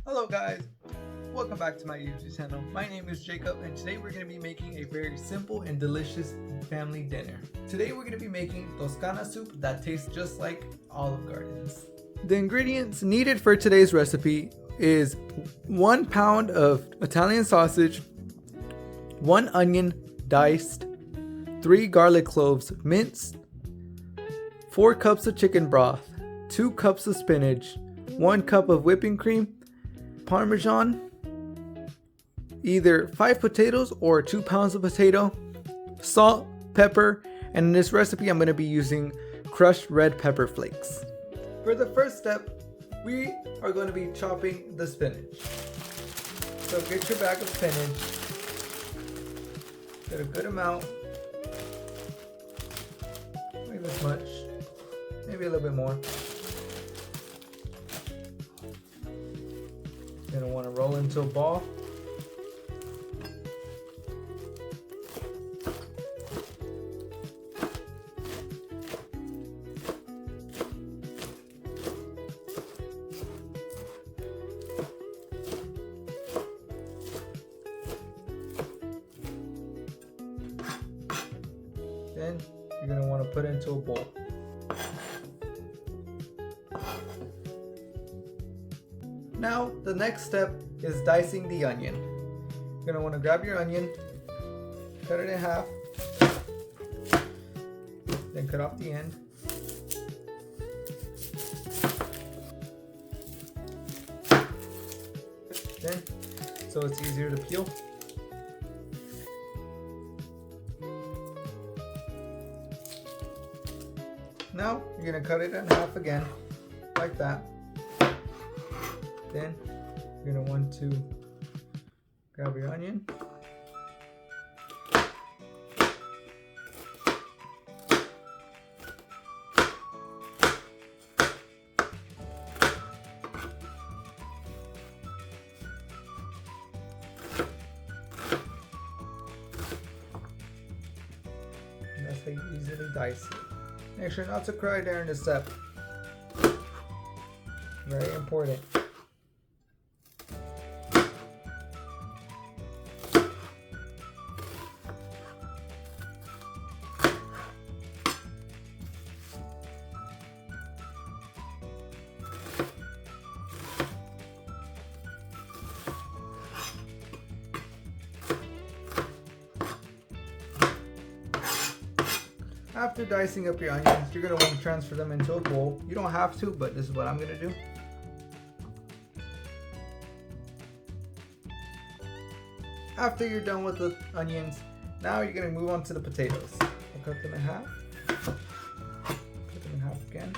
Hello guys, welcome back to my YouTube channel. My name is Jacob and today we're going to be making a very simple and delicious family dinner. Today we're going to be making Toscana soup that tastes just like Olive Gardens. The ingredients needed for today's recipe is 1 pound of Italian sausage, 1 onion diced, 3 garlic cloves minced, 4 cups of chicken broth, 2 cups of spinach, 1 cup of whipping cream, parmesan, either 5 potatoes or 2 pounds of potato, salt, pepper, and in this recipe I'm going to be using crushed red pepper flakes. For the first step, we are going to be chopping the spinach. So get your bag of spinach, get a good amount, maybe this much, maybe a little bit more. You're going to want to roll into a ball. Then you're going to want to put it into a bowl. Now, the next step is dicing the onion. You're going to want to grab your onion, cut it in half, then cut off the end. Then, so it's easier to peel. Now, you're going to cut it in half again, like that. Then you're going to want to grab your onion, and that's how you easily dice it. Make sure not to cry during this step. Very important. After dicing up your onions, you're going to want to transfer them into a bowl. You don't have to, but this is what I'm going to do. After you're done with the onions, now you're going to move on to the potatoes. I'll cut them in half. Cut them in half again.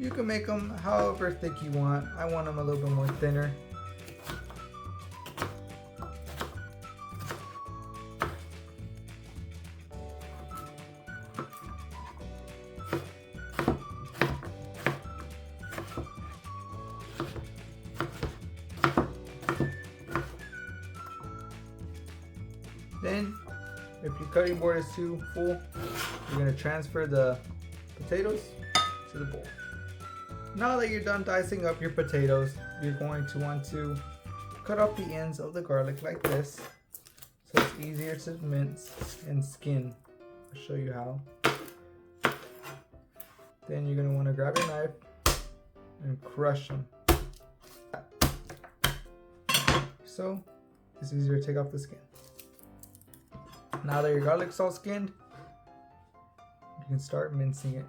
You can make them however thick you want. I want them a little bit more thinner. Then, if your cutting board is too full, you're going to transfer the potatoes to the bowl. Now that you're done dicing up your potatoes, you're going to want to cut off the ends of the garlic like this, so it's easier to mince and skin. I'll show you how. Then you're going to want to grab your knife and crush them. So it's easier to take off the skin. Now that your garlic's all skinned, you can start mincing it.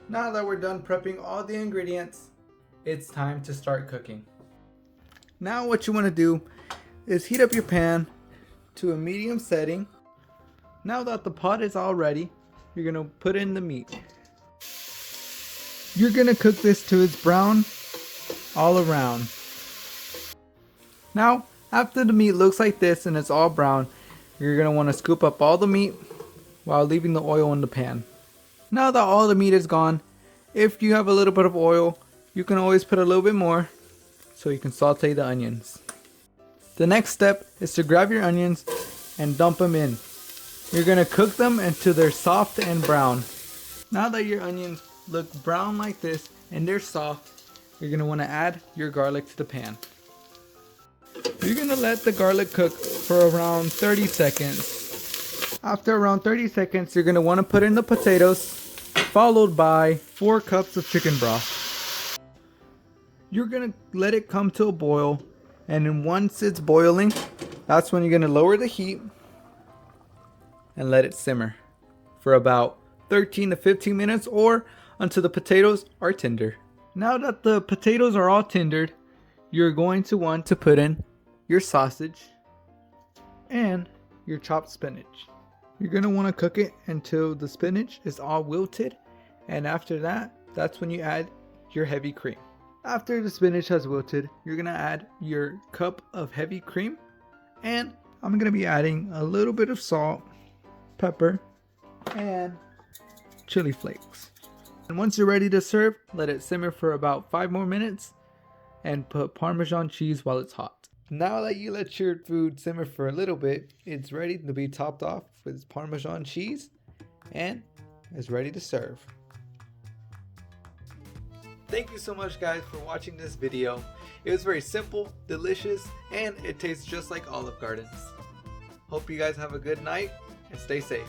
Now that we're done prepping all the ingredients, it's time to start cooking. Now what you want to do is heat up your pan to a medium setting. Now that the pot is all ready, you're going to put in the meat. You're going to cook this till it's brown all around. Now, after the meat looks like this and it's all brown, you're going to want to scoop up all the meat while leaving the oil in the pan. Now that all the meat is gone, if you have a little bit of oil, you can always put a little bit more so you can saute the onions. The next step is to grab your onions and dump them in. You're going to cook them until they're soft and brown. Now that your onions look brown like this and they're soft, you're going to want to add your garlic to the pan. You're going to let the garlic cook for around 30 seconds. After around 30 seconds, you're going to want to put in the potatoes, followed by 4 cups of chicken broth. You're going to let it come to a boil, and then once it's boiling, that's when you're going to lower the heat and let it simmer for about 13 to 15 minutes or until the potatoes are tender. Now that the potatoes are all tendered, you're going to want to put in your sausage and your chopped spinach. You're going to want to cook it until the spinach is all wilted, and after that, that's when you add your heavy cream. After the spinach has wilted, you're going to add your cup of heavy cream, and I'm going to be adding a little bit of salt, pepper, and chili flakes. And once you're ready to serve, let it simmer for about 5 more minutes and put Parmesan cheese while it's hot. Now that you let your food simmer for a little bit, it's ready to be topped off with Parmesan cheese and is ready to serve. Thank you so much guys for watching this video. It was very simple, delicious, and it tastes just like Olive Gardens. Hope you guys have a good night and stay safe.